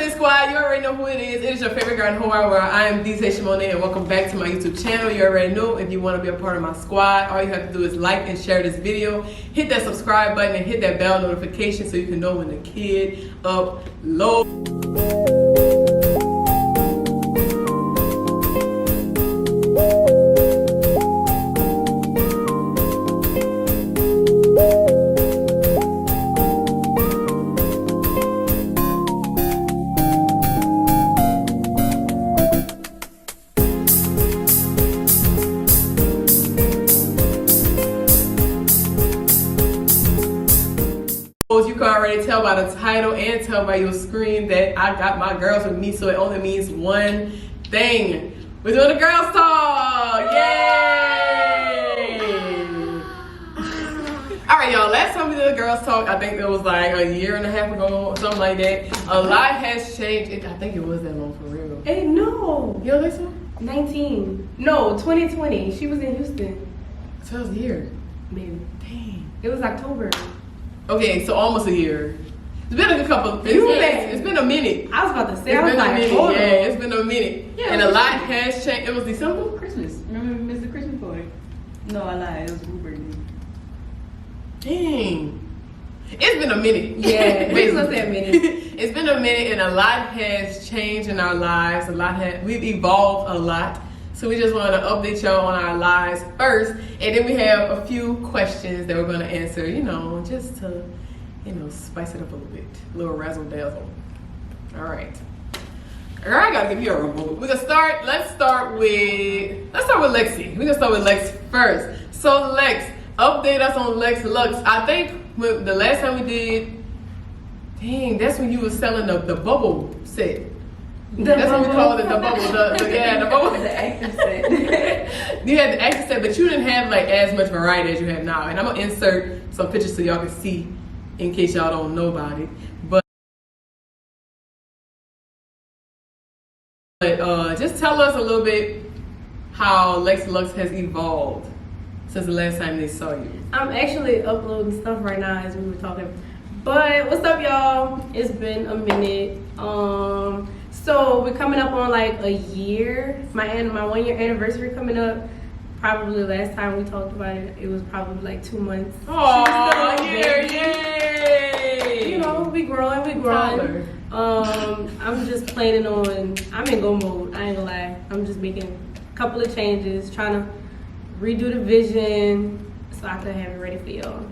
Sai Squad? You already know who it is. It is your favorite girl in the whole wide world. I am the SaishaMonétTheCreator, and welcome back to my YouTube channel. You already know, if you want to be a part of my squad, all you have to do is like and share this video, hit that subscribe button, and hit that bell notification so you can know when the kid uploads. You can already tell by the title and tell by your screen that I got my girls with me, so it only means one thing. We're doing the girls talk! Yay! Alright y'all, last time we did the girls talk, I think it was like a year and a half ago, something like that. A lot has changed. I think it was that long for real. Hey, no. You don't think so? 19. No, 2020. She was in Houston. So it was a year. Maybe. Dang. It was October. Okay, so almost a year. It's been a good couple. It's been a minute. I was about to say, It's been a minute. hold on. Yeah, it's been a minute. Yeah, and a lot has changed. It was December? Christmas. Remember we missed the Christmas party? No, I lied. It was Blueberry. Dang. It's been a minute. Yeah, we was gonna say a minute. It's been a minute and a lot has changed in our lives. We've evolved a lot. So we just want to update y'all on our lives first. And then we have a few questions that we're going to answer, just to, spice it up a little bit. A little razzle dazzle. All right. Girl, I got to give you a remote. Let's start with Lexi. We're going to start with Lex first. So Lex, update us on Lex Lux. I think the last time we did, that's when you were selling the bubble set. That's what we call it, the bubble. The bubble. The active set. You had the active set, but you didn't have like as much variety as you have now. And I'm gonna insert some pictures so y'all can see, in case y'all don't know about it. But just tell us a little bit how Lex Lux has evolved since the last time they saw you. I'm actually uploading stuff right now as we were talking. But what's up, y'all? It's been a minute. So we're coming up on like a year. My 1 year anniversary coming up. Probably last time we talked about it, it was probably like 2 months. Oh, yay! We growing. Tyler. I'm just planning on, I'm in go mode, I ain't gonna lie. I'm just making a couple of changes, trying to redo the vision so I can have it ready for y'all.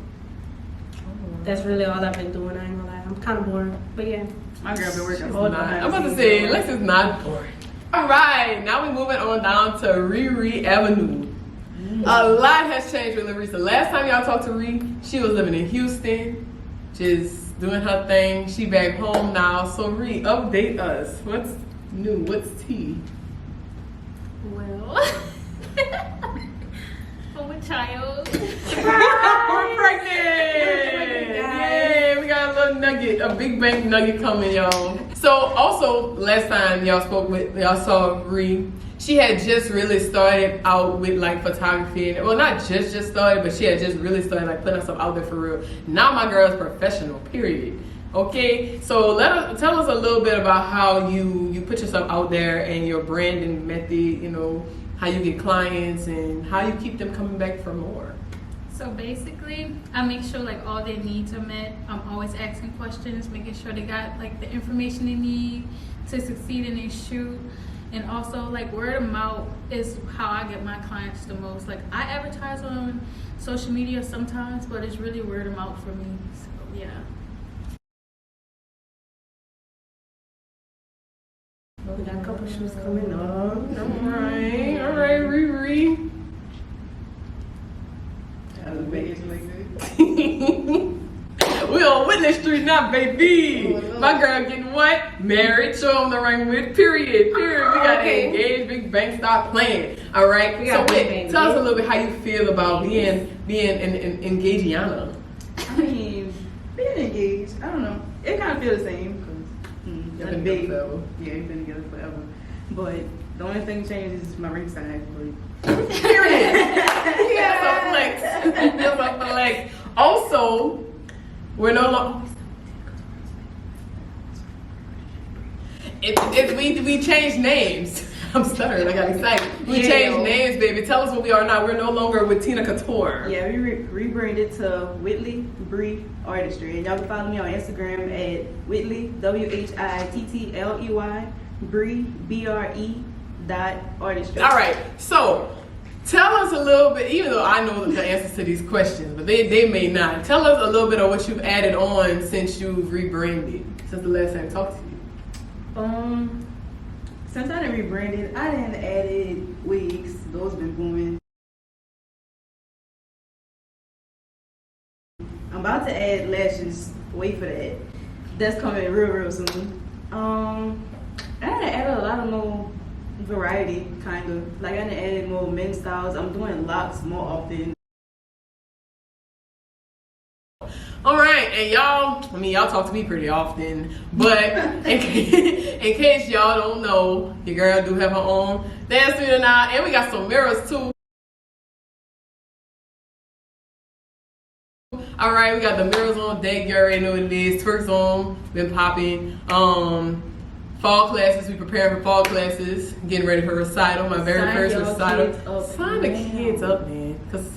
That's really all I've been doing, I ain't gonna lie. I'm kind of bored, but yeah. My girl been working I'm about to say, Lex is not boring. All right, now we're moving on down to Riri Avenue. A lot has changed with Riri. The last time y'all talked to Riri, she was living in Houston, just doing her thing. She back home now. So Riri, update us. What's new? What's tea? Well, I'm a child. We're pregnant! Yay! We got a little nugget, a big bang nugget coming, y'all. So also, last time y'all saw Riri, she had just really started out with like photography. Well, not just started, but she had just really started like putting herself out there for real. Now my girl's professional, period. Okay, so tell us a little bit about how you put yourself out there and your branding method, how you get clients and how you keep them coming back for more. So basically, I make sure like all their needs are met. I'm always asking questions, making sure they got like the information they need to succeed in their shoot. And also like word of mouth is how I get my clients the most. Like I advertise on social media sometimes, but it's really word of mouth for me. So yeah. We got a couple shoots coming up. All right, Riri. We on Witness Street now, baby. My girl getting what? Married. Show them the ring with. Period. We got engaged. Big bang. Start playing. All right. So wait, tell us a little bit how you feel about being an engagiana. I mean, being engaged, I don't know. It kind of feels the same because You've been together forever. Yeah, we've been together forever. But the only thing changes is my ring size. Period. That's a flex. Also, we're no longer. We changed names. I'm stuttering. I got excited. We changed names, baby. Tell us what we are now. We're no longer with Tina Couture. Yeah, we rebranded to Whitley Bree Artistry, and y'all can follow me on Instagram at Whitley WHITTLEY Bree BRE.artistry. All right. So tell us a little bit. Even though I know the answers to these questions, but they may not. Tell us a little bit of what you've added on since you've rebranded. Since the last time I talked to you. Since I done rebranded, I done added wigs. Those been booming. I'm about to add lashes. Wait for that. That's coming real soon. I done added a lot of more variety, kind of. Like I done added more men's styles. I'm doing locks more often. All right, and y'all talk to me pretty often, but in case y'all don't know, your girl do have her own dance studio now, and we got some mirrors too. All right, we got the mirrors on deck. You already know what it is. Twerks on, been popping. Fall classes, we preparing for fall classes, getting ready for recital, my very first recital. Sign the kids up, man, because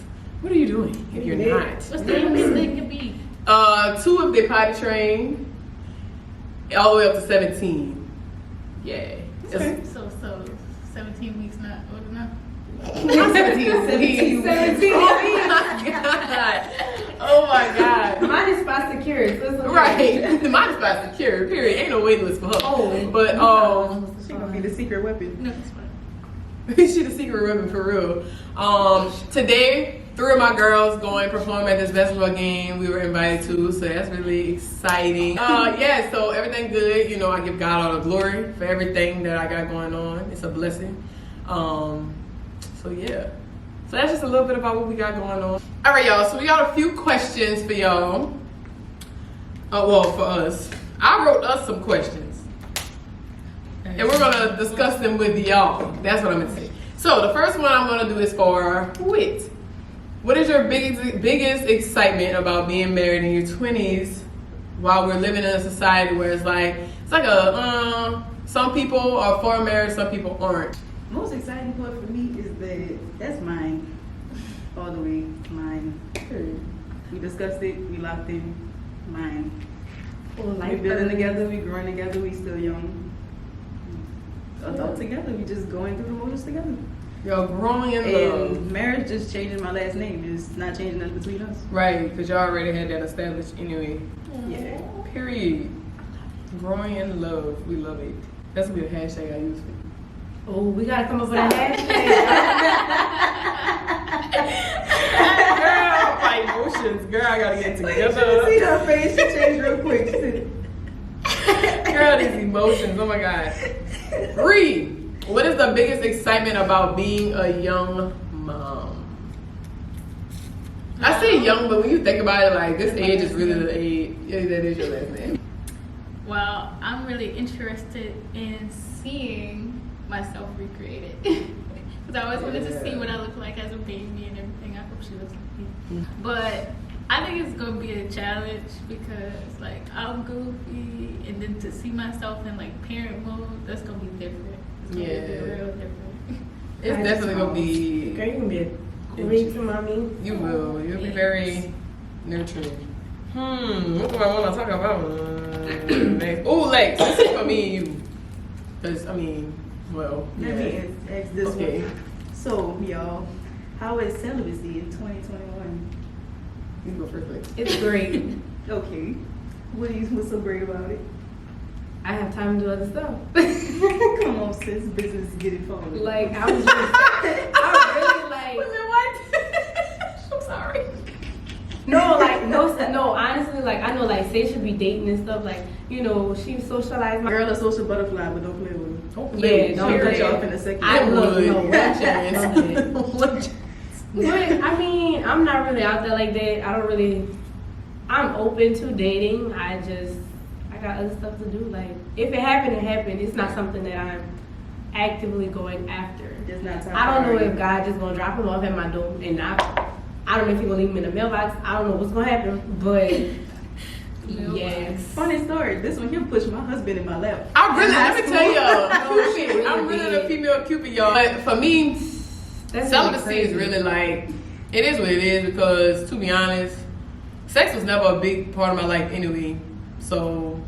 what are you doing if you're not? What's the youngest they could be? 2 if they potty trained, all the way up to 17. Yeah. Okay. So 17 weeks not old enough. Not 17 weeks. 17. Oh my God. Mine is spot secured. So it's okay. Right. Mine is about secure, period. Ain't no waiting list for her. Oh. But She gonna be the secret weapon. No, it's fine. she the secret weapon for real. Today, 3 of my girls going perform at this basketball game we were invited to, so that's really exciting. Yeah, so everything good. You know, I give God all the glory for everything that I got going on. It's a blessing. So yeah. So that's just a little bit about what we got going on. All right, y'all. So we got a few questions for y'all. Well, for us. I wrote us some questions. And we're gonna discuss them with y'all. That's what I'm gonna say. So the first one I'm gonna do is for Wit. What is your biggest excitement about being married in your 20s while we're living in a society where it's like a some people are for marriage, some people aren't. Most exciting part for me is that's mine. All the way mine. We discussed it, we locked in, mine. We building together, we growing together, we still young. Adult together, we just going through the motions together. Y'all growing in love. And marriage just changing my last name. It's not changing nothing between us. Right, because y'all already had that established anyway. Yeah. Period. Growing in love. We love it. That's gonna be a hashtag I use for you. Oh, we gotta come up with a hashtag. Girl, my emotions. Girl, I gotta get together. See her face? She changed real quick. She said, Girl, these emotions. Oh my God. Reed, what is the biggest excitement about being a young mom? I say young, but when you think about it, like this age is really the age. Yeah, that is your last name. Well, I'm really interested in seeing myself recreated. Because I always wanted to see what I look like as a baby and everything. I hope she looks like me. But I think it's gonna be a challenge because like I'm goofy, and then to see myself in like parent mode, that's gonna be different. It's gonna be real different. It's definitely gonna be. Girl, you can be a great mommy. You will. You'll be very nurturing. What do I want to talk about? Oh, Lex. This is for me and you. Because, I mean, well. let me ask this Okay. one. So, y'all, how is celibacy in 2021? You go first, Lex. It's great. Okay. What's so great about it? I have time to do other stuff. Come on, sis. Business is getting forward. Like, I was just, I really like. Wait a minute, what? I'm sorry. No, like, no, honestly, like, I know, like, Sai should be dating and stuff, like, you know, she socialized. Girl, a social butterfly, but don't play with her. Don't Yeah, don't Cut play. you off in a second. I love would. no, One chance. One chance. But, I mean, I'm not really out there like that. I'm open to dating. I got other stuff to do. Like, if it happened, it happened. It's not something that I'm actively going after. Just not time I don't know for if God just gonna drop him off at my door, and I don't know if he gonna leave him in the mailbox. I don't know what's gonna happen, but Yes. Funny story. This one here pushed my husband in my lap. I really, let me tell y'all. No, she really I'm really did. the female Cupid, y'all. But for me, That's celibacy really is really like, it is what it is because, to be honest, sex was never a big part of my life anyway. So,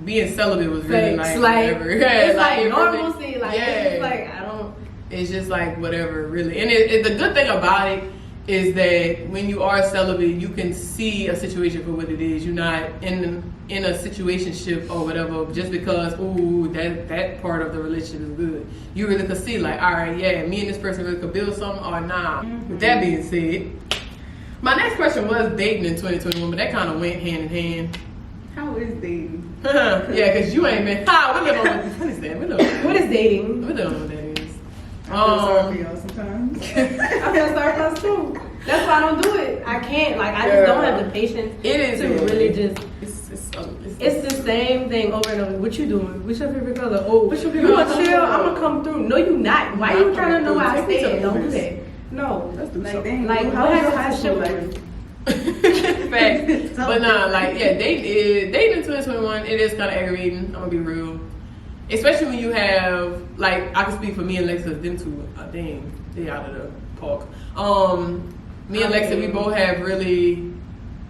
being celibate was really Facts, like, like, whatever. Yeah, it's like it really- normalcy. Like, yeah. it's just like, I don't. It's just like whatever, really. And the good thing about it is that when you are celibate, you can see a situation for what it is. You're not in a situationship or whatever just because that part of the relationship is good. You really could see like, all right, yeah, me and this person really could build something or nah. With that being said, my next question was dating in 2021, but that kind of went hand in hand. How is dating? Yeah, because you ain't been. We live on what is that? We live What is dating? We don't know what that is. I feel sorry for y'all sometimes. I feel sorry for us too. That's why I don't do it. I can't. Like, I just don't have the patience It is to really just. It's It's the same thing over and over. What you doing? What's your favorite color? Oh, What's your you favorite gonna color? chill? I'm gonna come through. No, you not. Why Not you trying to know coming why I through. Take me stay? to Don't do Memphis. that. No. Let's do Like, something. dang, Like, how how was has your high high school school life? life? Facts. But nah, like yeah, dating in 2021, it is kind of aggravating. I'm gonna be real, especially when you have like I can speak for me and Lexa. Them two, dang, they out of the park. Me and Lexa, we both have really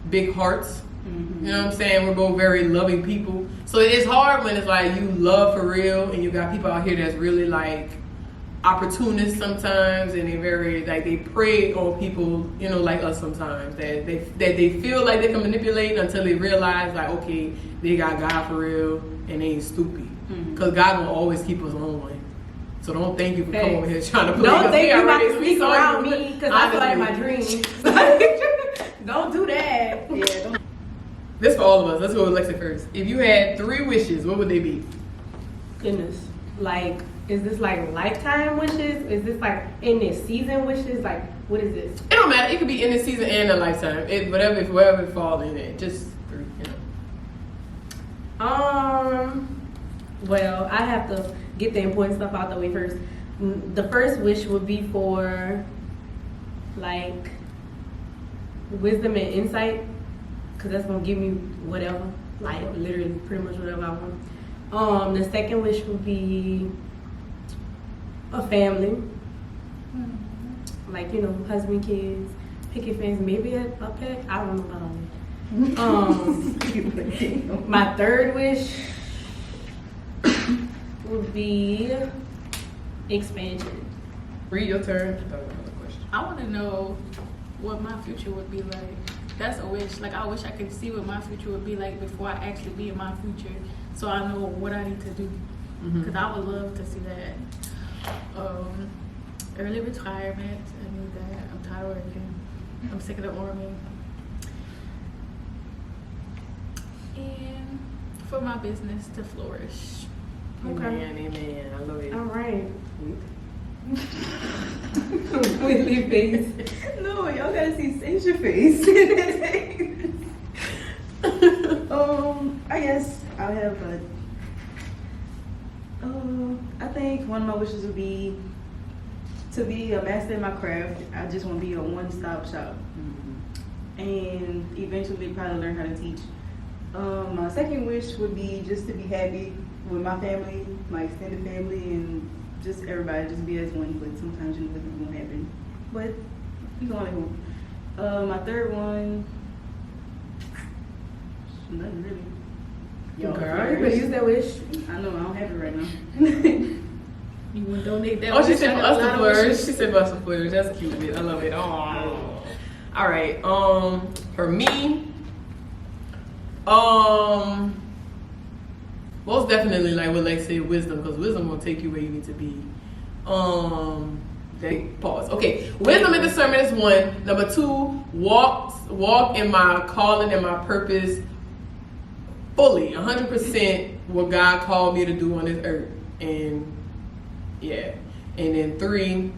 big hearts. Mm-hmm. You know what I'm saying? We're both very loving people. So it is hard when it's like you love for real and you got people out here that's really like opportunists sometimes, and they very like they prey on people, you know, like us sometimes that they feel like they can manipulate until they realize like okay, they got God for real and they ain't stupid because God will always keep us on one. So don't think you can come over here trying to play. Don't think you about to already- sneak saw around you. me because I saw it in my Honestly. dreams. Don't do that. Yeah, don't. This for all of us. Let's go with Lexa first. If you had 3 wishes, what would they be? Goodness, like, is this like lifetime wishes? Is this like in this season wishes? Like, what is this? It don't matter. It could be in the season and a lifetime. Wherever it falls in it. Just 3, you know. Well, I have to get the important stuff out the way first. The first wish would be for like wisdom and insight, because that's gonna give me whatever, like literally pretty much whatever I want. The second wish would be a family, like, you know, husband, kids, picket fence, maybe a pet. I don't know about all that. My third wish would be expansion. Read your turn. That was another question. I want to know what my future would be like. That's a wish. Like, I wish I could see what my future would be like before I actually be in my future, so I know what I need to do. Because I would love to see that. Early retirement. I need that. I'm tired of working. I'm sick of the army. And for my business to flourish. Okay. Amen. I love it. All right. Completely face. No, y'all gotta see Saisha face. I guess I'll have I think one of my wishes would be to be a master in my craft. I just want to be a one-stop shop, and eventually probably learn how to teach. My second wish would be just to be happy with my family, my extended family, and just everybody, just be as one. But sometimes you know nothing won't happen. But you can only hope. My third one, nothing really. Y'all Girl, you better use that wish. I know I don't have it right now. You would donate that. Oh, she wish. said I for got us a to lot of flourish. wishes. She said for us to flourish. That's cute. I love it. Oh. All right. For me, most definitely like what Lex said, wisdom, because wisdom will take you where you need to be. Pause. Okay, wisdom and discernment is 1. Number 2, walk in my calling and my purpose fully, 100% what God called me to do on this earth. And yeah, and then 3,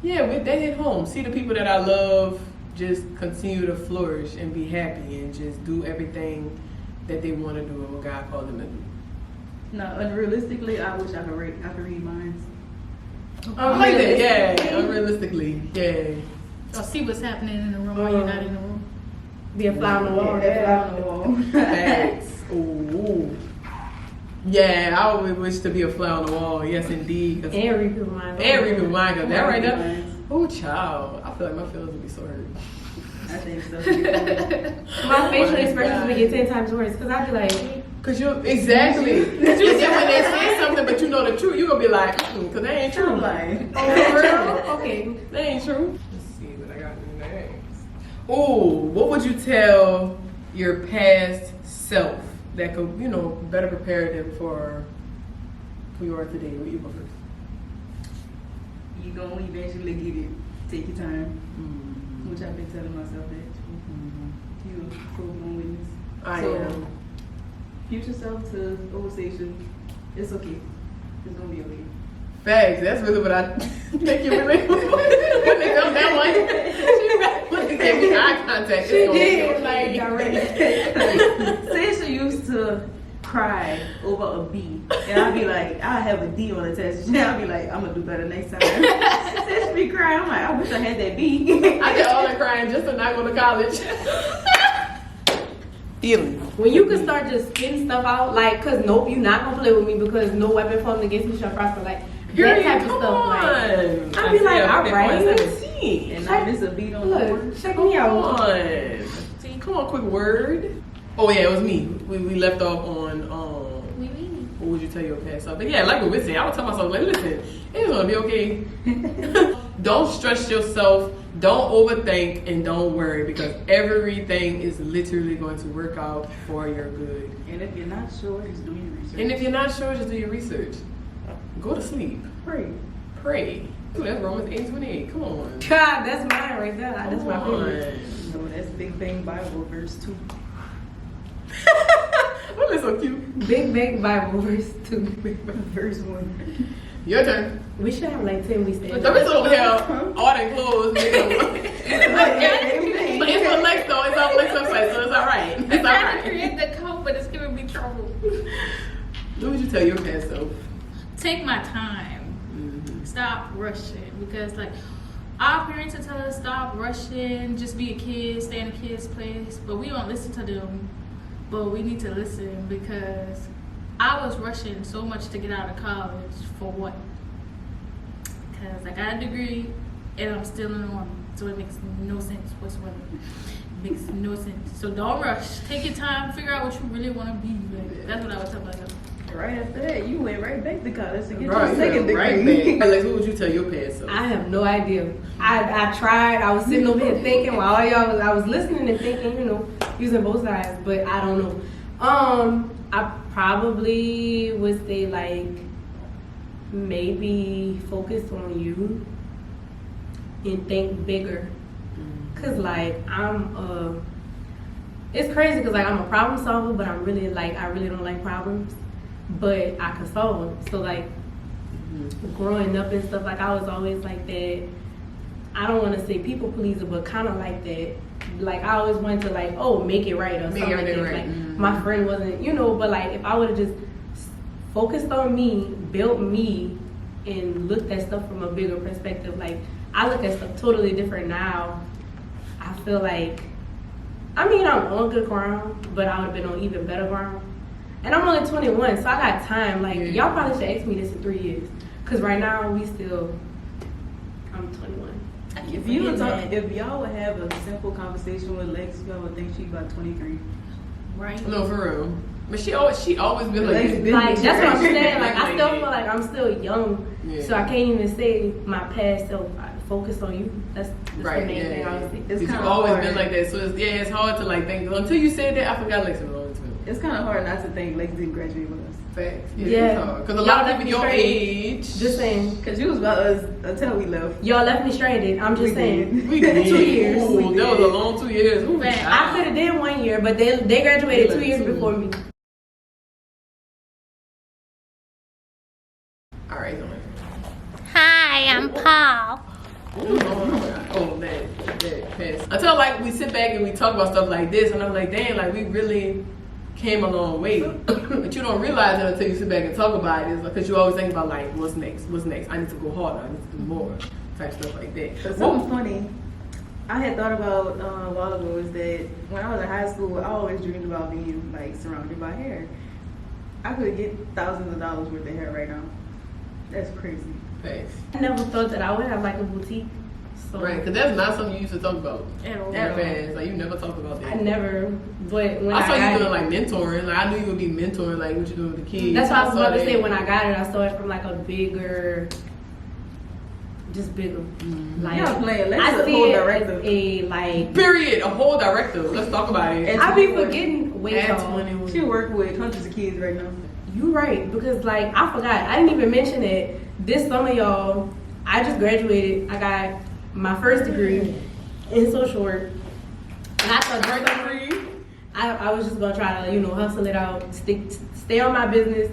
with that hit home. See the people that I love just continue to flourish and be happy and just do everything that they want to do and what God called them to do. No, unrealistically, I wish I could read minds. Like that, yeah. Unrealistically, yeah. Or see what's happening in the room while you're not in the room. Be a fly on the wall. Yeah, on the wall. Facts. Ooh. Yeah, I always wish to be a fly on the wall. Yes, indeed. 'Cause And read people's minds. and read people's mind. 'Cause that right there. Oh, child. I feel like my feelings would be so hurt. I think so. My facial Oh my expressions God. would get 10 times worse because I'd be like, Cause you exactly. And then when they say something, but you know the truth, you gonna be like, cause that ain't true. I'm like, oh, for real? Okay. That ain't true. Let's see what I got next. Ooh, what would you tell your past self that could, better prepare them for who you are today? What you go first? you gonna eventually get it. Take your time. Which I've been telling myself that. You prove my witness. I So, am. Future self to old station. It's okay. It's gonna be okay. Facts. That's really what I think you really. When they felt that one, she gave me eye contact. She It's gonna be did, okay. like, directly. Sasha used to cry over a B. And I'd be like, I have a D on the test. And I'd be like, I'm gonna do better next time. Sasha be crying. I'm like, I wish I had that B. I did all that crying just to not go to college. Feeling. When you can start just spitting stuff out, like, cause nope, you're not gonna play with me because no weapon formed against me shall prosper. Like, Girl, that type come of stuff. Like, on. I'd be like, all right. 17. And I miss a beat on the Look, board. check Come me out. on. See, come on, quick word. Oh yeah, it was me. We left off on what would you tell your past self? But yeah, like what we said, I would tell myself, like, listen, it's gonna be okay. Don't stress yourself, don't overthink, and don't worry because everything is literally going to work out for your good. And if you're not sure, just do your research. And if you're not sure, just do your research. Go to sleep. Pray. Pray. Ooh, that's Romans 8:28. Come on. God, that's mine right there. That's Come my on. favorite. No, that's Big Bang Bible verse 2. Oh, that's so cute. Big Bible verse 2. Verse 1. Your turn. We should have like 10 weeks. The rest over here, all that clothes. But it's on Lex though. It's on Lex website, so it's all right. It's all I tried right. to create the code, but it's giving me trouble. What would you tell your past self? Take my time. Stop rushing because like our parents will tell us stop rushing, just be a kid, stay in a kid's place, but we don't listen to them. But we need to listen because I was rushing so much to get out of college for what? Because I got a degree and I'm still in the Army, so it makes no sense whatsoever. It makes no sense. So don't rush. Take your time. Figure out what you really want to be. Like, that's what I would tell myself. Right after that, you went right back to college to get Right, your second degree. right back. Alex, what would you tell your past self? I have no idea. I tried. I was sitting over here thinking while all y'all I was listening and thinking, using both sides, but I don't know. I probably would say like maybe focus on you and think bigger. Cause like it's crazy because like I'm a problem solver, but I'm really like I really don't like problems, but I can solve them. So like growing up and stuff, like I was always like that. I don't want to say people pleaser, but kind of like that. Like I always wanted to like, make it right or Make something like everything that. right. Like my friend wasn't, but like if I would have just focused on me, built me, and looked at stuff from a bigger perspective, like I look at stuff totally different now. I feel like, I'm on good ground, but I would have been on even better ground. And I'm only 21, so I got time. Like y'all probably should ask me this in 3 years, cause right now I'm 21. If y'all would have a simple conversation with Lex, y'all would think she's about 23. Right? No, for real. But she always been like Lex this. been Like that's what I'm saying. Like I Like still that. feel like I'm still young, Yeah. so I can't even say my past self. I focus on you. That's Right, the main thing I would say. It's You've kinda always hard. been like that. So it's hard to like think. Until you said that, I forgot Lex was only 20. It's kind of hard not to think Lex didn't graduate with us. Facts. Yeah. Because a lot Y'all of people your left me age. Just saying. Because you was about us until we left. Y'all left me stranded. I'm just We saying. did. We did. 2 years. Ooh, that was a long 2 years. Ooh, Facts. child. I could have did 1 year, but they graduated 2 years Two. before me. All right. Hi, I'm Paul. Oh man, that past. Until like we sit back and we talk about stuff like this, and I'm like, damn, like we really came a long way. But you don't realize it until you sit back and talk about it. Because you always think about like, what's next? What's next? I need to go harder. I need to do more. Type stuff like that. But something funny, I had thought about a while ago is that when I was in high school, I always dreamed about being like surrounded by hair. I could get thousands of dollars worth of hair right now. That's crazy. Thanks. I never thought that I would have like a boutique. So Right, because that's not something you used to talk about. At all. That fast. Like, you never talked about that. I never, but when I saw you got doing like mentoring. Like, I knew you would be mentoring, like what you doing with the kids. that's what I was saw about to that. say. When I got it, I saw it from like a bigger, just bigger. Like Y'all playing. Let's I a see whole it director. as a like. Period. A whole director. Let's talk about it. And I be she work- forgetting. Wait, At y'all. 21. She work with hundreds of kids right now. You right, because like I forgot. I didn't even mention it. This summer, y'all, I just graduated. I got my first degree in social work. And I thought this summer, I was just gonna try to, hustle it out, stay on my business,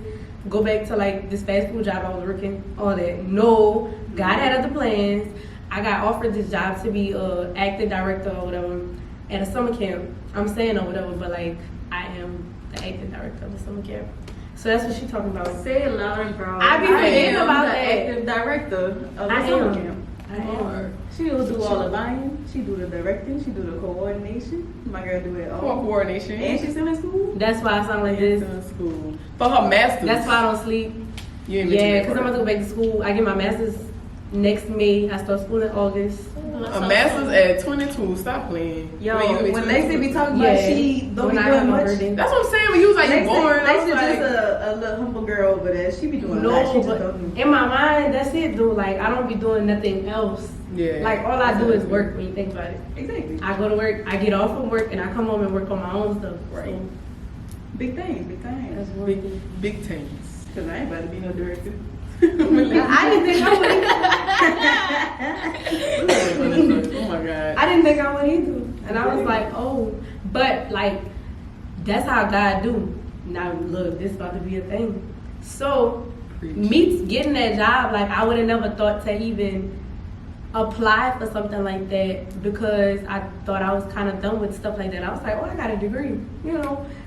go back to like this fast food job I was working, all that. No, God had other plans. I got offered this job to be a acting director or whatever at a summer camp. I'm saying or whatever, but like I am the acting director of the summer camp. So that's what she's talking about. Say it louder, bro. I be forgetting am about the that. active director of the I summer am. camp. I am. She will do all the buying. She do the directing. She do the coordination. My girl do it For all. coordination. And she's still in school. That's why I sound like this. in school. For her master's. That's why I don't sleep. You ain't Yeah, mentioned because that I'm part. about to go back to school. I get my master's next May. I start school in August. A master's at 22. Stop playing. Yo, When you be when 22. Lacey be talking about Yeah. she don't When be I have doing my much. birthday. That's what I'm saying. When you was like, you Lacey, born. I was Lacey like, just a little humble girl over there. She be doing a lot. No, She just but don't do. in my mind, that's it, though. Like, I don't be doing nothing else. yeah. Like, all I do is work when you think about it. Exactly. I go to work, I get off from work, and I come home and work on my own stuff. Right. So, Big things, big things. that's one Big, thing. big things. Because I ain't about to be no director. I didn't think I would. Oh my god. I didn't think I would either. And I was like, oh, but like, that's how God do. Now look, this about to be a thing. So, Preach. me getting that job, like I would have never thought to even apply for something like that because I thought I was kind of done with stuff like that. I was like, oh, I got a degree,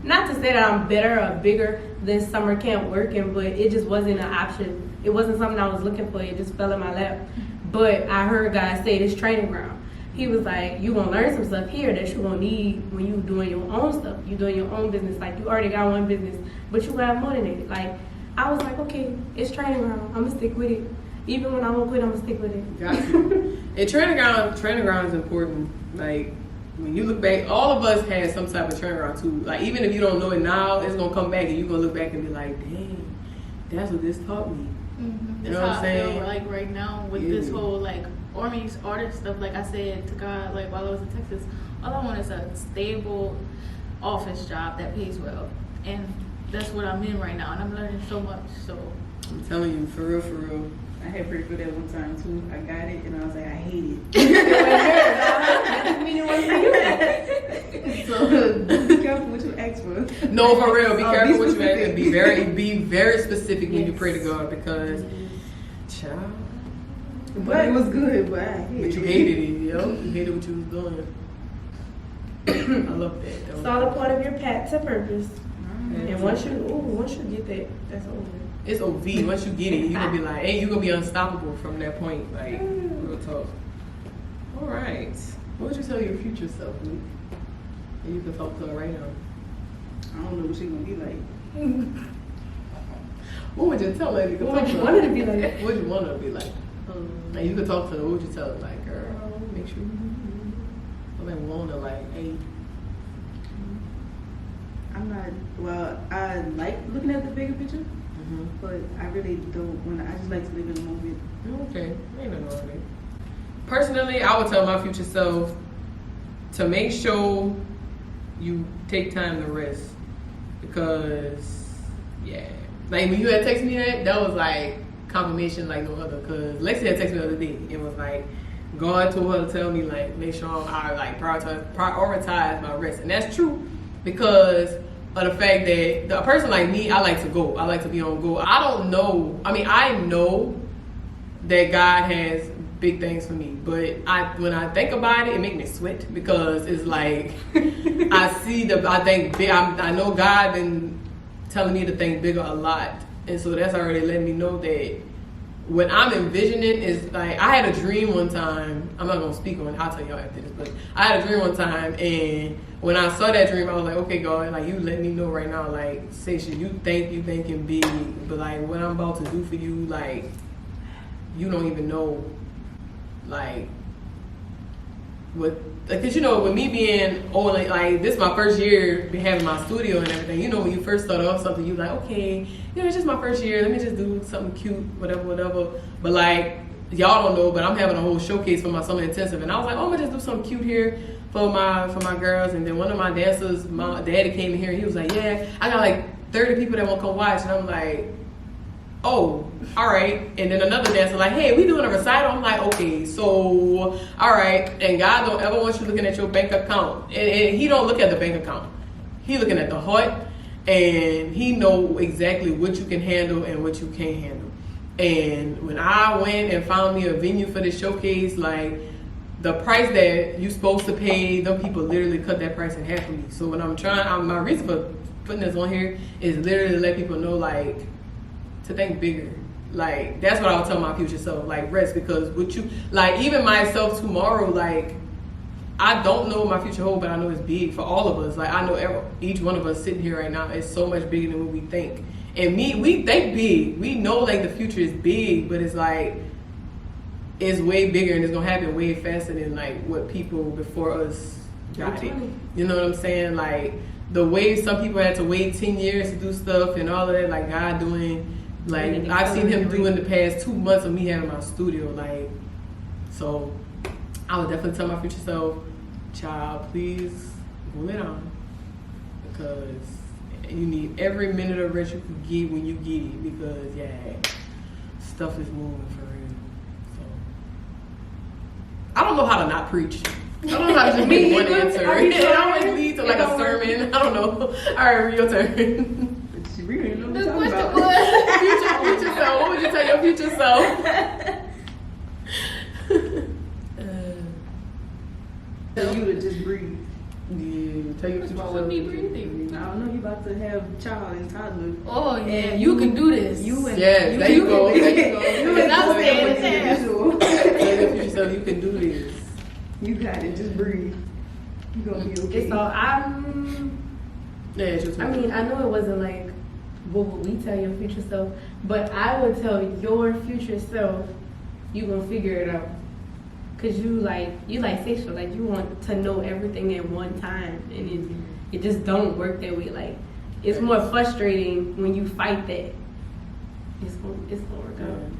Not to say that I'm better or bigger than summer camp working, but it just wasn't an option. It wasn't something I was looking for. It just fell in my lap. But I heard God say this training ground. He was like, you gonna learn some stuff here that you gonna need when you doing your own stuff. You doing your own business. Like you already got one business, but you gonna have more than it. Like I was like, okay, it's training ground. I'm gonna stick with it. Even when I won't quit, I'm gonna stick with it. Got you. And training ground is important. Like when you look back, all of us had some type of training ground too. Like even if you don't know it now, it's gonna come back and you're gonna look back and be like, dang, that's what this taught me. Mm-hmm. You That's know what how I'm I feel saying? like right now with this whole like armies artist stuff. Like I said to God, like while I was in Texas, all I want is a stable office job that pays well, and that's what I'm in right now, and I'm learning so much. So I'm telling you, for real, for real. I had pretty good at one time too. I got it and I was like, I hate it. So be careful what you ask for. No, for real. Be careful what you ask specific. and be very specific when you pray to God because, child. But it was good, but I hated But it. you hated it, yo. You hated what you was doing. I love that. It's all a part of your path to purpose. Yeah. And once you get that, that's over. It's OV. Once you get it, you're gonna be like, hey, you're gonna be unstoppable from that point. Like, real talk. All right. What would you tell your future self, Luke? And you can talk to her right now. I don't know what she's gonna be like. What would you tell her? You can What talk would you to want her to be like? What would you want her to be like? And you could talk to her. What would you tell her? Like, girl, make sure you. Or like, want her, like, hey. I'm not, well, I like looking at the bigger picture, but I really don't want to, I just like to live in the moment. Okay, ain't nothing wrong with it. Personally, I would tell my future self to make sure you take time to rest because, yeah. Like when you had texted me that was like confirmation like no other. Cause Lexi had texted me the other day. It was like God told her to tell me like make sure I like prioritize my rest, and that's true because of the fact that a person like me, I like to go. I like to be on go. I don't know. I mean, I know that God has big things for me. But when I think about it, it makes me sweat because it's like I know God been telling me to think bigger a lot, and so that's already letting me know that what I'm envisioning is like, I had a dream one time. I'm not gonna speak on it, I'll tell y'all after this, but I had a dream one time, and when I saw that dream, I was like, okay, God, like, you let me know right now, like, Saisha, you thinking big, but like, what I'm about to do for you, like, you don't even know, like, what, because, you know, with me being old, like this is my first year having my studio and everything. You know, when you first start off something, you like, okay, you know, it's just my first year. Let me just do something cute, whatever. But like, y'all don't know, but I'm having a whole showcase for my summer intensive, and I was like, oh, I'm gonna just do something cute here for my girls. And then one of my dancers, my daddy came in here, and he was like, yeah, I got like 30 people that want to come watch, and I'm like, oh, all right. And then another dancer like, hey, we doing a recital. I'm like, okay, so, all right. And God don't ever want you looking at your bank account. And he don't look at the bank account. He looking at the heart, and he know exactly what you can handle and what you can't handle. And when I went and found me a venue for this showcase, like, the price that you supposed to pay, them people literally cut that price in half for me. So when my reason for putting this on here is literally to let people know, like, to think bigger. Like, that's what I would tell my future self, like, rest, because what you, like, even myself tomorrow, like, I don't know what my future holds, but I know it's big for all of us. Like, I know each one of us sitting here right now is so much bigger than what we think. And we think big. We know, like, the future is big, but it's like, it's way bigger, and it's gonna happen way faster than, like, what people before us got it. You know what I'm saying? Like, the way some people had to wait 10 years to do stuff and all of that, like, God doing, like, I've seen him do in the past 2 months of me having my studio, like, so I would definitely tell my future self, child, please move it on, because you need every minute of rest you can get when you get it, because, yeah, stuff is moving for real. So I don't know how to not preach. I don't know how to just make one answer. It always leads to like a sermon. I don't know. All right, your turn. She really didn't know The what you're question talking about. was, Future self. What would you tell your future self? Tell you to just breathe. Yeah, tell your future What self. would be breathing? I don't know, you about to have a child and toddler. Oh yeah, And you can do this. You and Yes, there you go. There you go. You Because I'm and saying with it the now. individual. Tell your future self you can do this. You got it, just breathe. You're gonna be okay. So Yeah, it's your turn. I mean, I know it wasn't like what would we tell your future self, but I would tell your future self you gonna figure it out. Cause you like Saisha, like, you want to know everything at one time, and it just don't work that way. Like, it's more frustrating when you fight that. It's gonna work out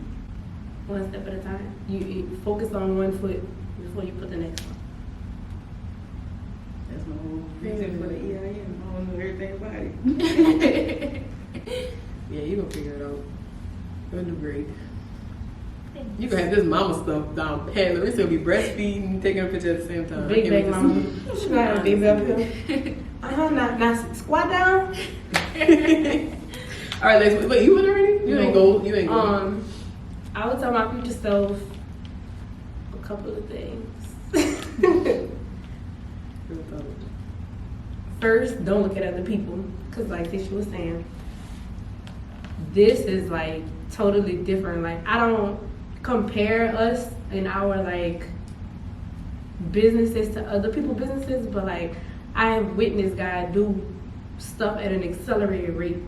one step at a time. You focus on one foot before you put the next one. That's my whole reason for the EIN. I don't know everything about it. Yeah, you gonna figure it out. You're gonna do great. You can have this mama stuff down pat. Larissa will be breastfeeding, taking a picture at the same time. Big bang mama. She got a baby up here. Now squat down. All right, let's wait. You went already? You ain't go. You ain't go. I would tell my future self a couple of things. First, don't look at other people, because like Tisha was saying, this is like totally different. Like, I don't compare us and our like businesses to other people's businesses, but like, I have witnessed God do stuff at an accelerated rate.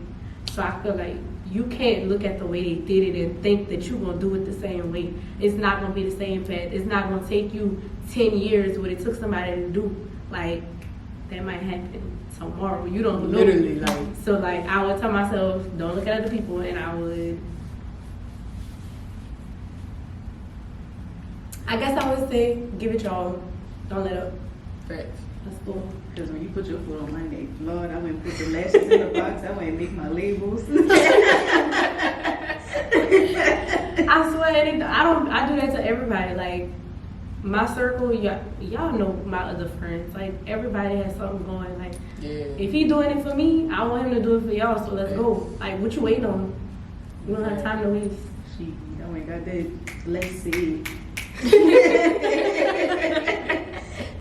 So I feel like you can't look at the way they did it and think that you're gonna do it the same way. It's not gonna be the same path. It's not gonna take you 10 years what it took somebody to do. Like, that might happen tomorrow. You don't know. Literally, like. So like, I would tell myself, don't look at other people, and I guess I would say, give it y'all. Don't let up. Facts. That's cool. Because when you put your foot on my neck, Lord, I went and put the lashes in the box. I went and make my labels. I swear, I do that to everybody. Like, my circle, y'all know my other friends. Like, everybody has something going. Like, Yeah. if he doing it for me, I want him to do it for y'all. So let's go. Like, what you waiting on? You don't have time to waste. She, I went and got that lacy.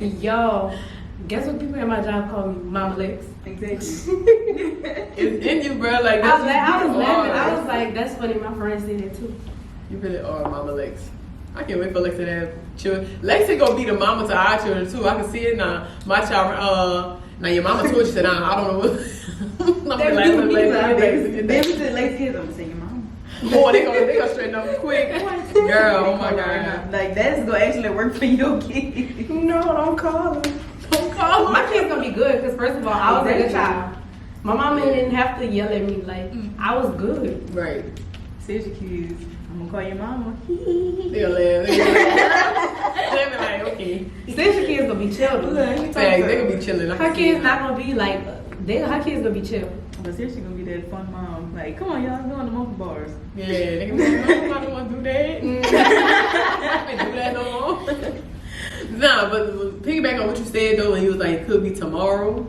Yo, guess what people at my job call me? Mama Lex. Exactly. It's in you, bro. Like I was that's what you laughing. are. I was like, that's funny. My friends say that too. You really are Mama Lex. I can't wait for Lexi to have children. Lexi gonna be the mama to our children too. I can see it now. My child, now your mama told you said, I don't know what. I'm They like, do me like Lexi, they was just like kids. I'm gonna say your mom. boy, they gonna straighten up quick. Girl, oh my god. Like that's gonna actually work for your kid. No, don't call them. Don't call My her. kid's gonna be good because first of all, I was a good child. My mama didn't have to yell at me. Like I was good. Right. Says your kids. I'm gonna call your mama. They'll laugh. They'll be like, okay. Since your kids gonna be chill. Facts, they gonna be chilling. I Her can see kids it. not gonna be like. Her kids gonna be chill. But seriously gonna be that fun mom. Like, come on, y'all, go on the monkey bars. Yeah, they can be like, no, I don't want to do that. I can't do that no more. Nah, but piggyback on what you said though, when you was like, it could be tomorrow.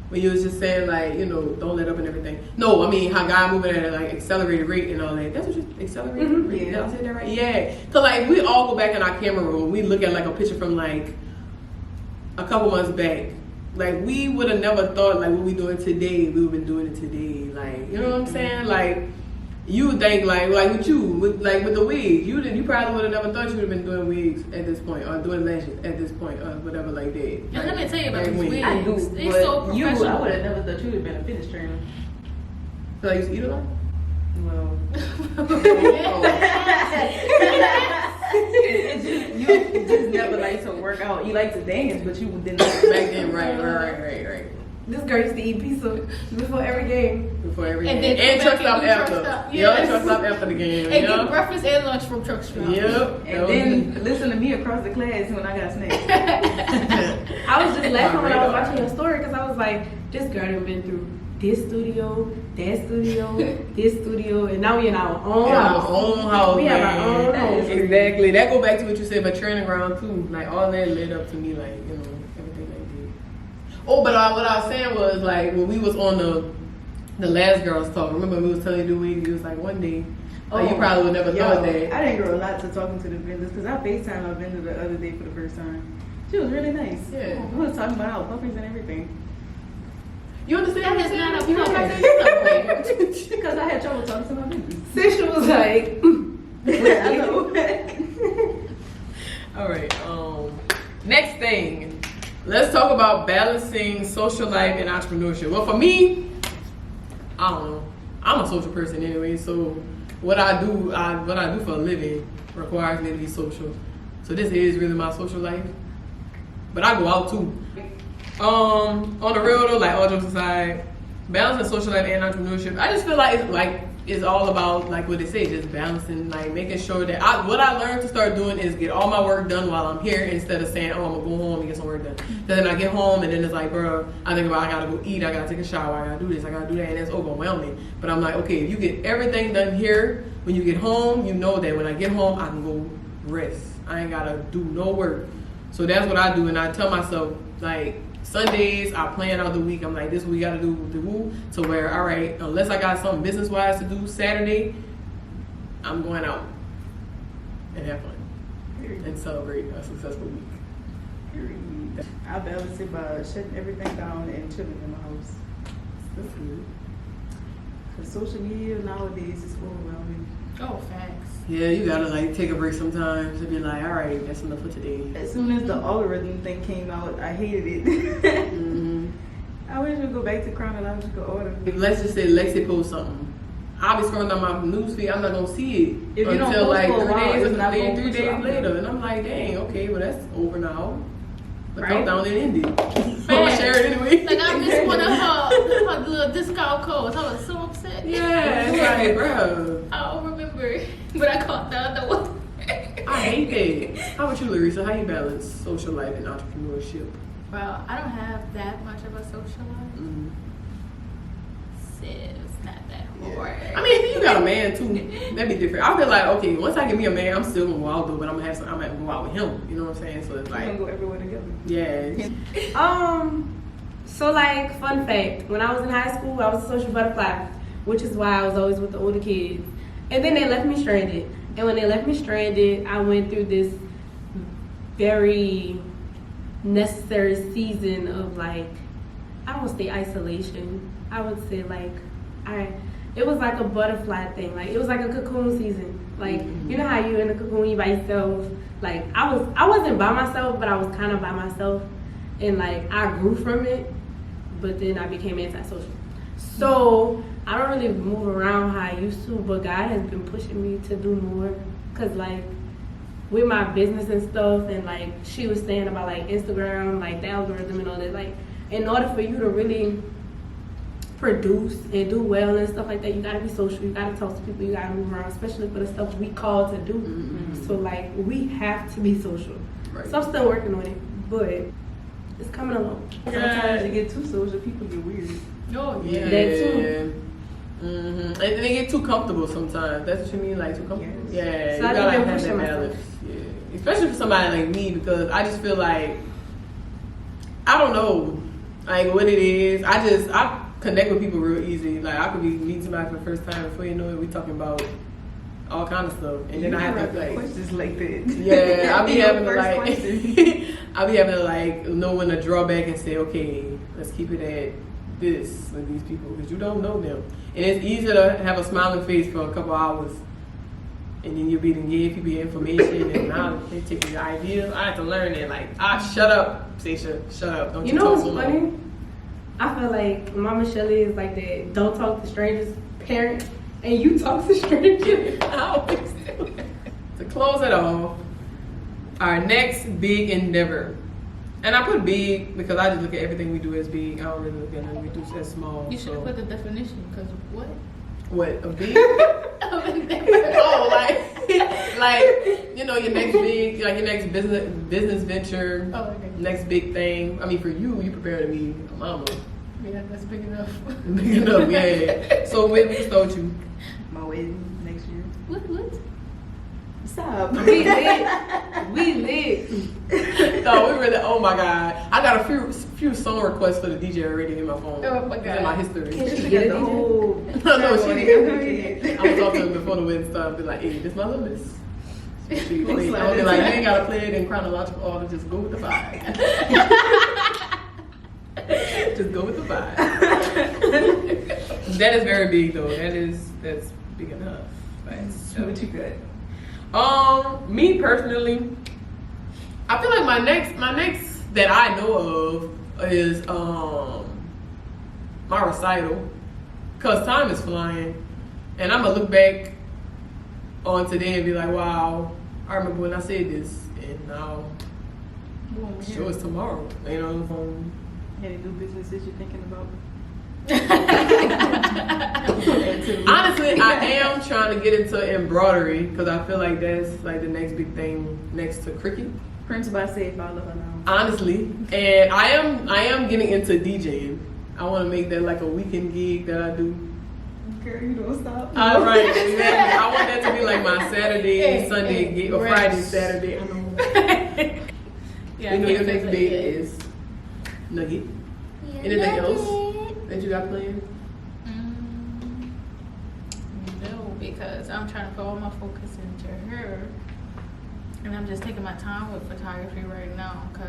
When you was just saying like, don't let up and everything. No, I mean how God moving at like accelerated rate and all that. That's what you accelerated rate. Yeah. Did I say that right? Yeah. Cause like we all go back in our camera room. We look at like a picture from like a couple months back. Like we would have never thought like what we doing today, we would have been doing it today. Like, you know what I'm saying? Like you would think like with you, with the wigs, you probably would have never thought you would have been doing wigs at this point or doing lashes at this point or whatever like that. And let me tell you about Like, these when- wigs. I do, They but so you, I professional. would have never thought you would have been a fitness trainer. So like you used to eat a lot? Well, you just never like to work out. You like to dance, but you didn't. Back then, right. This girl used to eat pizza before every game. Before every And game. then And come truck back stop and do truck after. stop. Yeah, Yes. truck stop after the game. And get Yeah. breakfast and lunch from truck stop. Yep. And then listen to me across the class when I got snacks. I was just laughing when I was watching your story because I was like, this girl done been through this studio, that studio, this studio, and now we in our own In our house. own house, We have man. our own house. Exactly. That go back to what you said about training ground too. Like all that led up to me, like everything they did. Oh, but what I was saying was like when we was on the last girls talk. Remember we was telling you the week. You was like one day. Like you probably would never thought that. I didn't grow a lot to talking to the vendors because I FaceTimed a vendor the other day for the first time. She was really nice. Yeah. We was talking about our puppers and everything. You understand? That is not a You know what I'm saying? Because I had trouble talking to my vendors. Sisha was like, I know. All right. Next thing, let's talk about balancing social life and entrepreneurship. Well, for me, I don't know. I'm a social person anyway, so what I do for a living requires me to be social. So this is really my social life. But I go out too. On the real though, like all jokes aside, balancing social life and entrepreneurship, I just feel like it's all about like what they say, just balancing, like making sure that what I learned to start doing is get all my work done while I'm here instead of saying, oh, I'm gonna go home and get some work done. Then I get home and then it's like, bro, I think about I gotta go eat, I gotta take a shower, I gotta do this, I gotta do that, and it's overwhelming. But I'm like, okay, if you get everything done here, when you get home, you know that when I get home, I can go rest. I ain't gotta do no work. So that's what I do, and I tell myself like Sundays, I plan out the week. I'm like, this we gotta do the woo. So where, all right, unless I got something business wise to do Saturday, I'm going out and have fun and celebrate a successful week. I balance it by shutting everything down and chilling in my house. That's good. Because social media nowadays is overwhelming. Oh, facts. Yeah, you gotta like take a break sometimes and be like, all right, that's enough for today. As soon as the algorithm thing came out, I hated it. Mm-hmm. I wish we'd go back to chronological order. If let's just say Lexi posts something, I'll be scrolling down my news feed. I'm not gonna see it If you don't until post like for a 3 while, days it's or not gonna 3 put you days out there. later, and I'm like, dang, okay, well that's over now. The Right? countdown it ended. I'm gonna Facts. share it anyway. Like I missed one of her little discount codes. I was so upset. Yeah, it's like, bro, I don't remember, but I caught the other one. I hate that. How about you, Larissa? How you balance social life and entrepreneurship? Well, I don't have that much of a social life. Mm-hmm. So it's not that hard. I mean, if you got a man too, that'd be different. I'll be like, okay, once I get me a man, I'm still gonna go out though, but I'm gonna go out with him. You know what I'm saying? So it's We're gonna like, go everywhere together. yeah. So like, fun fact, when I was in high school, I was a social butterfly, which is why I was always with the older kids. And then they left me stranded. And when they left me stranded, I went through this very necessary season of like, I don't say isolation. I would say like it was like a butterfly thing. Like it was like a cocoon season. Like you know how you in a cocoon you by yourself. Like I wasn't by myself, but I was kind of by myself, and like I grew from it. But then I became antisocial. So I don't really move around how I used to. But God has been pushing me to do more. Cause like with my business and stuff, and like she was saying about like Instagram, like the algorithm and all that. Like in order for you to really produce and do well and stuff like that, you gotta be social, you gotta talk to people, you gotta move around, especially for the stuff we called to do. Mm-hmm. So like we have to be social. Right. So I'm still working on it, but it's coming along. Sometimes you get too social, people get weird. Oh Yeah. That too. And they get too comfortable sometimes. That's what you mean, like too comfortable. Yes. Yeah, So you I gotta didn't have push that myself. balance. Yeah, especially for somebody like me, because I just feel like I don't know, like what it is. I connect with people real easy. Like I could be meeting somebody for the first time, before you know it, we talking about all kind of stuff, and then I have to like. questions like that. Yeah, I'll be Your having to first like, question. I'll be having to like know when to draw back and say, okay, let's keep it at this with these people, because you don't know them, and it's easy to have a smiling face for a couple hours, and then you'll be to give people information, and now they take your ideas. I have to learn it. Like, shut up, Saisha, shut up. Don't You know talk what's so much. funny? I feel like Mama Shelly is like that don't talk to strangers parent, and you talk to strangers. I always do it. To close it off, our next big endeavor. And I put big because I just look at everything we do as big. I don't really look at it we do as small. You should have put the definition, because what? What, a big? Oh, like you know, your next big, like your next business venture, Oh, okay. next big thing. I mean, for you prepared to be a mama. Yeah, that's big enough. Big enough, yeah. So when we start you. My wedding next year. What? Stop. We lit. No, we really. Oh my god, I got a few song requests for the DJ already in my phone. Oh my It's God. in my history. Can she She get got a the DJ? whole. No, she ceremony didn't. everything. I was talking to her before the wedding started. Be like, hey, this my limits. She We'll played. slide I would be it like, in. you ain't gotta play it in chronological order. Just go with the vibe. Just go with the vibe. That is very big though. That's big enough. Right? So, What you got? me personally, I feel like my next that I know of is my recital, cause time is flying, and I'm gonna look back on today and be like, wow, I remember when I said this, and now sure it's tomorrow. You know. Any new businesses you're thinking about? Honestly, I am trying to get into embroidery because I feel like that's like the next big thing next to cricket. Prince by Say Follow Her Now. Honestly, and I am getting into DJing. I want to make that like a weekend gig that I do. Girl, you don't stop. All right, exactly. I want that to be like my Saturday, Sunday gig, or Right. Friday, Saturday. I know. Yeah, You know I your can't next say big that. is Nugget. Anything else that you got planned? No, because I'm trying to put all my focus into her, and I'm just taking my time with photography right now. Cause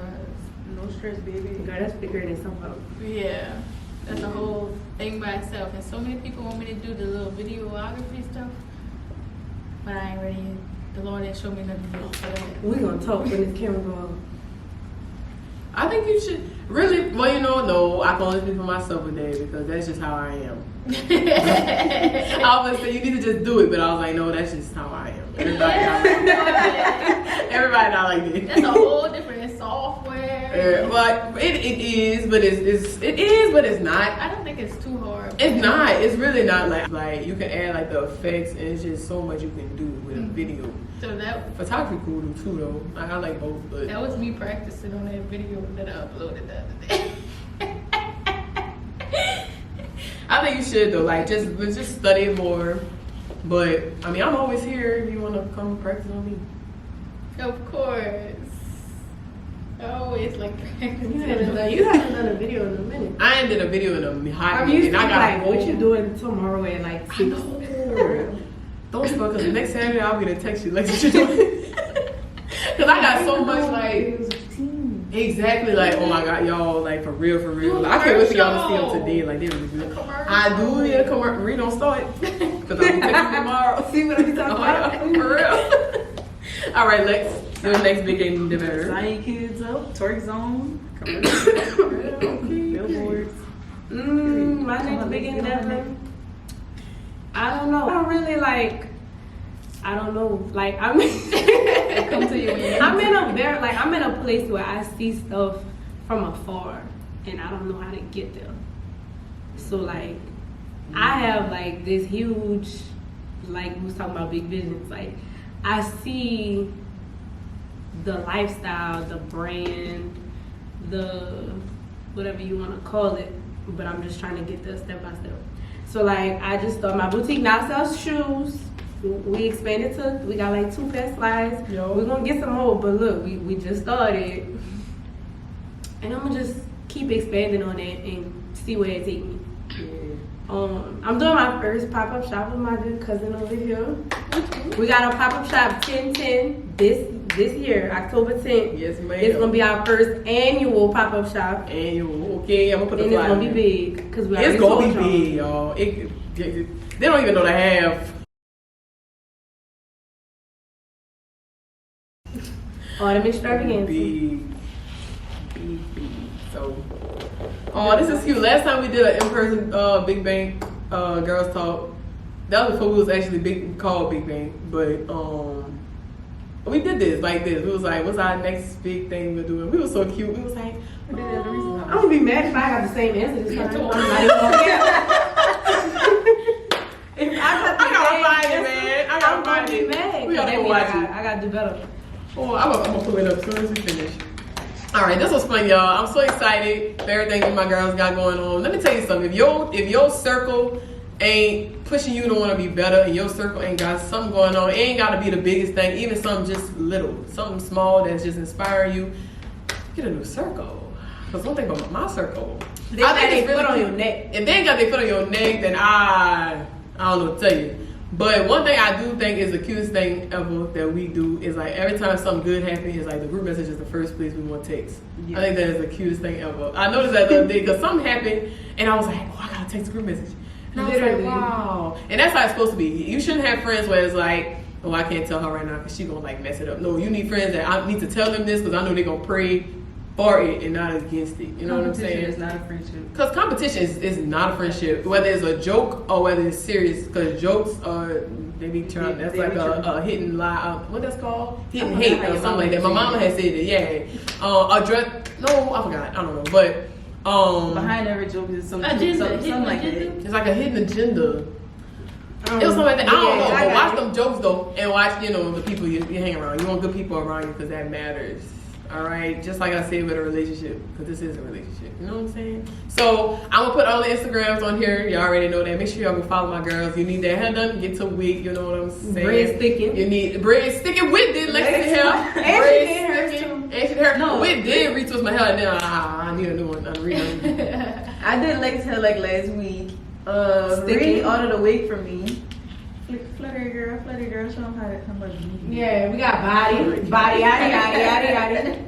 No stress, baby. Girl, that's figuring itself out. yeah, that's a whole thing by itself. And so many people want me to do the little videography stuff, but I ain't ready yet. The Lord didn't show me nothing yet for that. We gonna talk when this camera go on. I think you should really. Well, you know, no, I can only speak for myself today because that's just how I am. I was gonna say you need to just do it, but I was like, no, that's just how I am. Everybody not like this. That's a whole different software. But it is, but it is, but it's not. I don't think it's too hard. It's not. It's really not like you can add like the effects, and it's just so much you can do with a video. So that Photography cool too though. I like both, but that was me practicing on that video that I uploaded the other day. I think you should though. Like just study it more. But I mean, I'm always here if you want to come practice on me. Of course. I always like practicing. You haven't done a video in a minute. I ain't did a video in a hot I'm minute. used to I got like what you doing tomorrow at like 6. I know. Don't start because the next Saturday I'll get a text you like what you doing. Cause I got so much like exactly like oh my god y'all like for real like, I can't wait for y'all to see them today like they really good. I do hear the commercial. Read don't start cause I'll be texting tomorrow. See what I'm talking about? For real. All right, Lex. Your next big game developer. Signing kids up, twerk zone, billboards. My next big endeavor. I don't know. I don't really like. I don't know. Like I'm. Come to you. I'm in a place where I see stuff from afar, and I don't know how to get there. So like, I have like this huge, like we was talking about big visions. Like, I see the lifestyle, the brand, the whatever you want to call it, but I'm just trying to get there step by step. So like, I just thought my boutique now sells shoes. We expanded we got like 2 pet slides. Yo. We're gonna get some more, but look, we just started. And I'm gonna just keep expanding on it and see where it take me. I'm doing my first pop-up shop with my good cousin over here. We got a pop-up shop 10/10 this year, October 10th. Yes, ma'am. It's gonna be our first annual pop-up shop. Annual. Okay, I'm gonna put the And it's flyer. gonna be big. Cause we It's already gonna be sold big, y'all. They don't even know they have. all them extravaganza. Big. So, oh, this is cute. Last time we did an in-person Big Bang Girls Talk. That was before we was actually called Big Bang, but we did this like this. We was like, what's our next big thing we're doing? We was so cute. We was like, We did that the reason I'm gonna be mad if I got the same answer this time. I'm not even gonna get it. If I gotta find it, man. I gotta find be it. mad. We gotta go watch it. I gotta develop. Oh, I'm gonna pull it up as soon as we finish. All right, this was fun, y'all. I'm so excited for everything that my girls got going on. Let me tell you something. If your circle ain't pushing you to want to be better, and your circle ain't got something going on, it ain't got to be the biggest thing. Even something just little, something small that's just inspiring you. Get a new circle. Cause one thing about my circle, They got their foot on your neck. If they ain't got their foot on your neck, then I don't know what to tell you. But one thing I do think is the cutest thing ever that we do is like every time something good happens, is like the group message is the first place we want to text. Yeah. I think that is the cutest thing ever. I noticed that the other day because something happened and I was like, oh, I gotta text a group message. And I was Literally. like, wow. And that's how it's supposed to be. You shouldn't have friends where it's like, oh, I can't tell her right now because she's gonna like mess it up. No, you need friends that I need to tell them this because I know they're gonna pray for it and not against it. You know what I'm saying? It's not a friendship. Because competition is not a friendship, whether it's a joke or whether it's serious. Because jokes are, they be trying, that's like a hidden lie, what that's called? Hidden hate or something like that. My mama has said it, yeah. No, I forgot, I don't know. But, Behind every joke is something like that. it's like a hidden agenda. It was something like that. I don't know, but watch them jokes though, and watch, the people you hang around. You want good people around you because that matters. All right, just like I said with a relationship, because this is a relationship. You know what I'm saying? So I'm gonna put all the Instagrams on here. You already know that. Make sure y'all go follow my girls. You need that hair done, get to wig. You know what I'm saying? Bread sticking. You need bread sticking. Wig did Lexi hair. Bread sticking. And she hair. No, Wig did retwist my hair. And then I need a new one. I did Lex hair like last week. Really ordered a wig for me. Flutter girl, show them how much. Yeah, we got body, yada.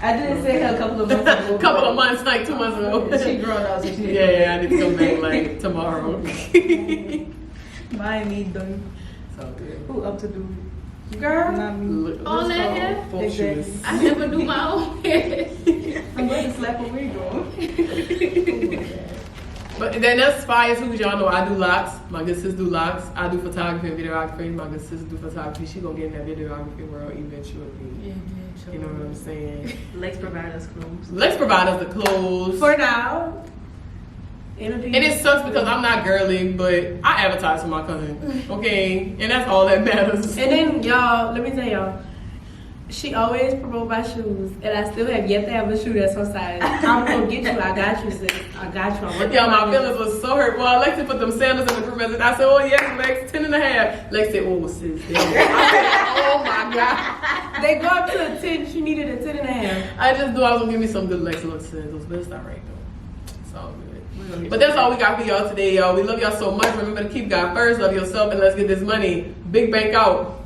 I didn't say her a couple of months ago. couple of months, like 2 months ago. She grown out, so she Yeah, I need to go back like tomorrow. Mine need done. So good. Who up to do it? Girl. Not me. All that hair? Exactly. I never do my own hair. I'm going to slap a wig on. But then that's Spy is who y'all know. I do locks. My good sis do locks. I do photography and videography. My good sis do photography. She gonna get in that videography world eventually. You know what I'm saying? Lex provide us clothes. Let's provide us the clothes. For now. And it sucks because I'm not girly, but I advertise for my cousin. Okay? And that's all that matters. And then y'all, let me tell y'all, she always promote my shoes, and I still have yet to have a shoe that's her size. I'm gonna get you. I got you, sis. I got you. I'm working Yo, on my it. feelings was so hurt. Well, Lexi put them sandals in the group message. I said, oh, yes, Lex, 10 and a half. Lex said, oh, sis. I said, oh, my God. They go up to a 10. She needed a 10 and a half. I just knew I was going to give me some good Lex look sandals, but it's not right, though. It's all good. But that's all we got for y'all today, y'all. We love y'all so much. Remember to keep God first, love yourself, and let's get this money. Big bank out.